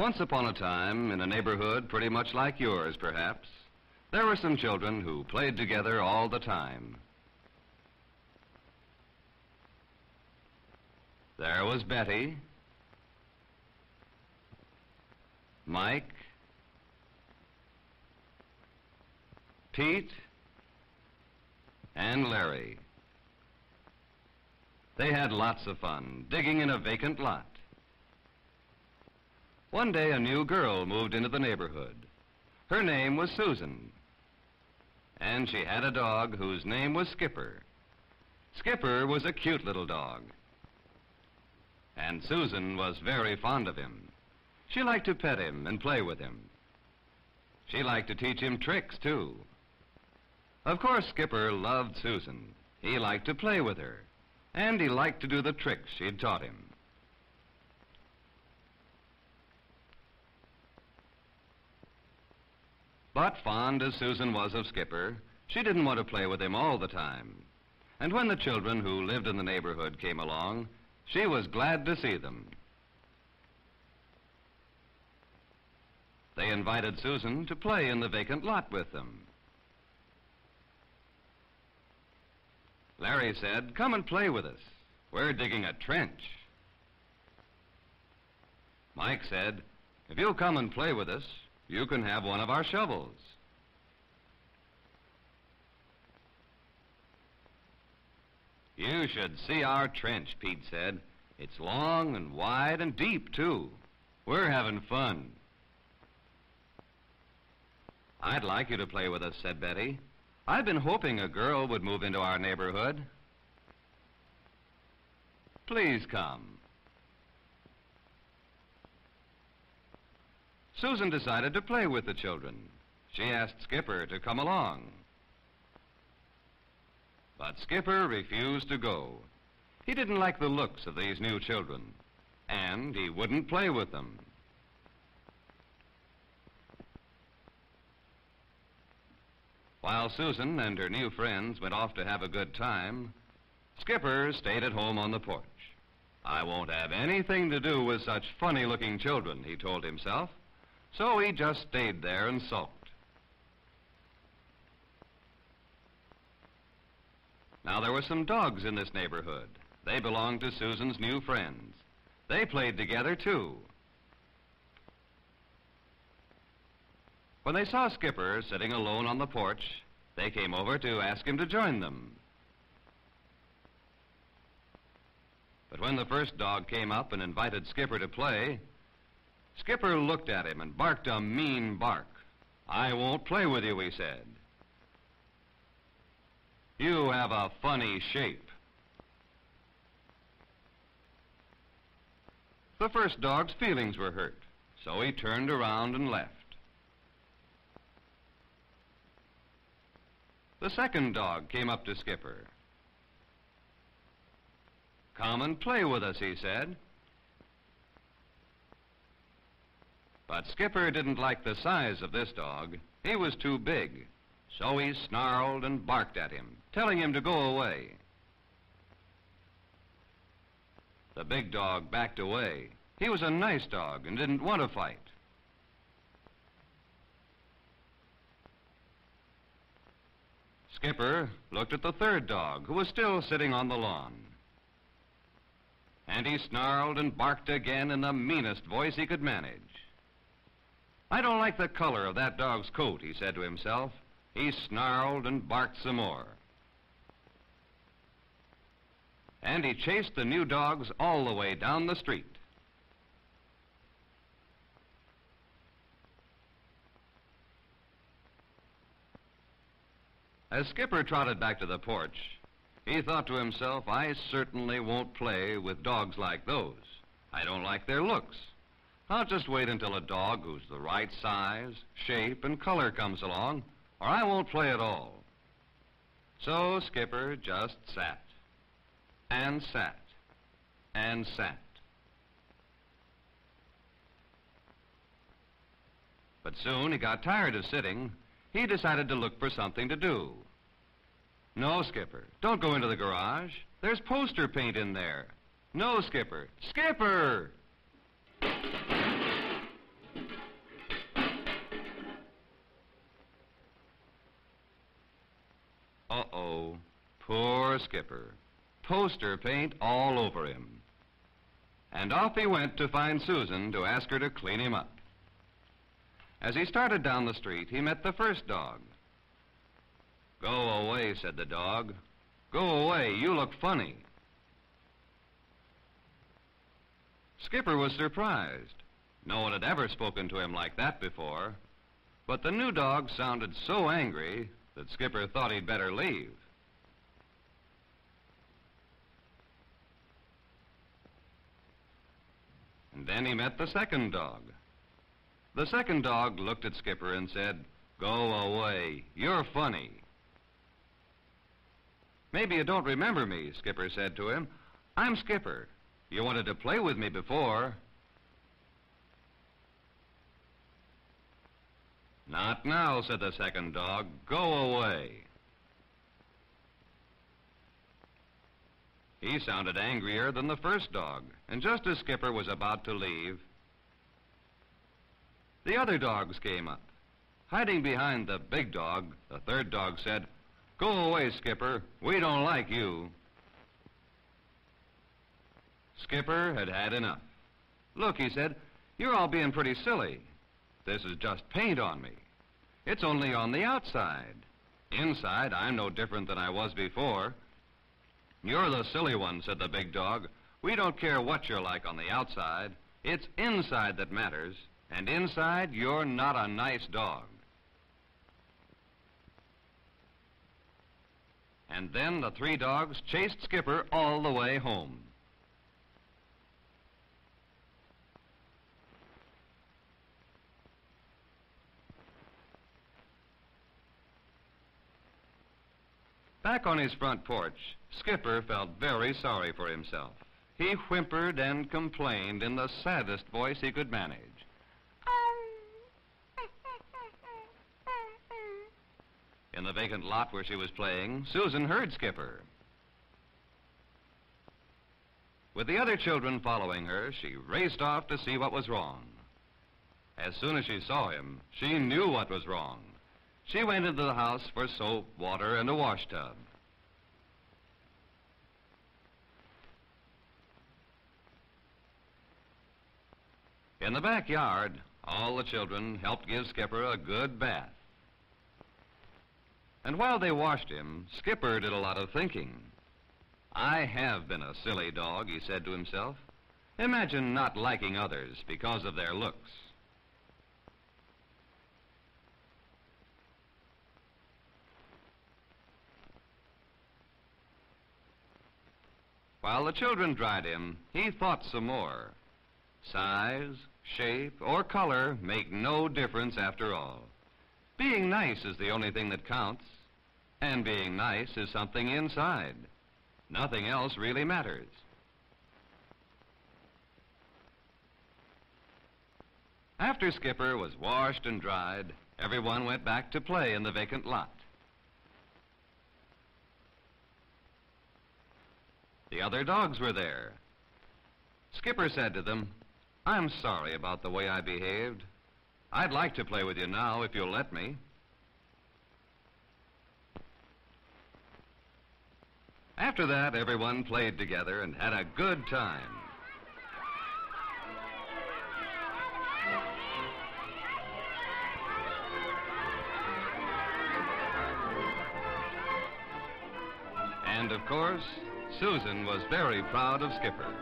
Once upon a time, in a neighborhood pretty much like yours, perhaps, there were some children who played together all the time. There was Betty, Mike, Pete, and Larry. They had lots of fun digging in a vacant lot. One day, a new girl moved into the neighborhood. Her name was Susan, and she had a dog whose name was Skipper. Skipper was a cute little dog, and Susan was very fond of him. She liked to pet him and play with him. She liked to teach him tricks, too. Of course, Skipper loved Susan. He liked to play with her, and he liked to do the tricks she'd taught him. But fond as Susan was of Skipper, she didn't want to play with him all the time. And when the children who lived in the neighborhood came along, she was glad to see them. They invited Susan to play in the vacant lot with them. Larry said, "Come and play with us. We're digging a trench." Mike said, "If you'll come and play with us, you can have one of our shovels." "You should see our trench," Pete said. "It's long and wide and deep, too. We're having fun." "I'd like you to play with us," said Betty. "I've been hoping a girl would move into our neighborhood." "Please come." Susan decided to play with the children. She asked Skipper to come along. But Skipper refused to go. He didn't like the looks of these new children, and he wouldn't play with them. While Susan and her new friends went off to have a good time, Skipper stayed at home on the porch. "I won't have anything to do with such funny-looking children," he told himself. So he just stayed there and sulked. Now, there were some dogs in this neighborhood. They belonged to Susan's new friends. They played together, too. When they saw Skipper sitting alone on the porch, they came over to ask him to join them. But when the first dog came up and invited Skipper to play, Skipper looked at him and barked a mean bark. "I won't play with you," he said. "You have a funny shape." The first dog's feelings were hurt, so he turned around and left. The second dog came up to Skipper. "Come and play with us," he said. But Skipper didn't like the size of this dog. He was too big, so he snarled and barked at him, telling him to go away. The big dog backed away. He was a nice dog and didn't want to fight. Skipper looked at the third dog, who was still sitting on the lawn. And he snarled and barked again in the meanest voice he could manage. "I don't like the color of that dog's coat," he said to himself. He snarled and barked some more. And he chased the new dogs all the way down the street. As Skipper trotted back to the porch, he thought to himself, "I certainly won't play with dogs like those. I don't like their looks. I'll just wait until a dog who's the right size, shape, and color comes along, or I won't play at all." So Skipper just sat, and sat, and sat. But soon he got tired of sitting. He decided to look for something to do. "No, Skipper, don't go into the garage. There's poster paint in there." "No, Skipper." "Skipper!" poor Skipper, poster paint all over him. And off he went to find Susan to ask her to clean him up. As he started down the street, he met the first dog. "Go away," said the dog. "Go away, you look funny." Skipper was surprised. No one had ever spoken to him like that before. But the new dog sounded so angry that Skipper thought he'd better leave. And then he met the second dog. The second dog looked at Skipper and said, "Go away, you're funny." "Maybe you don't remember me," Skipper said to him. "I'm Skipper. You wanted to play with me before." "Not now," said the second dog. "Go away." He sounded angrier than the first dog, and just as Skipper was about to leave, the other dogs came up. Hiding behind the big dog, the third dog said, "Go away, Skipper. We don't like you." Skipper had had enough. "Look," he said, "you're all being pretty silly. This is just paint on me. It's only on the outside. Inside, I'm no different than I was before." "You're the silly one," said the big dog. "We don't care what you're like on the outside. It's inside that matters, and inside, you're not a nice dog." And then the three dogs chased Skipper all the way home. Back on his front porch, Skipper felt very sorry for himself. He whimpered and complained in the saddest voice he could manage. In the vacant lot where she was playing, Susan heard Skipper. With the other children following her, she raced off to see what was wrong. As soon as she saw him, she knew what was wrong. She went into the house for soap, water, and a wash tub. In the backyard, all the children helped give Skipper a good bath. And while they washed him, Skipper did a lot of thinking. "I have been a silly dog," he said to himself. "Imagine not liking others because of their looks." While the children dried him, he thought some more. Size, shape, or color make no difference after all. Being nice is the only thing that counts. And being nice is something inside. Nothing else really matters. After Skipper was washed and dried, everyone went back to play in the vacant lot. The other dogs were there. Skipper said to them, "I'm sorry about the way I behaved. I'd like to play with you now if you'll let me." After that, everyone played together and had a good time. And of course, Susan was very proud of Skipper.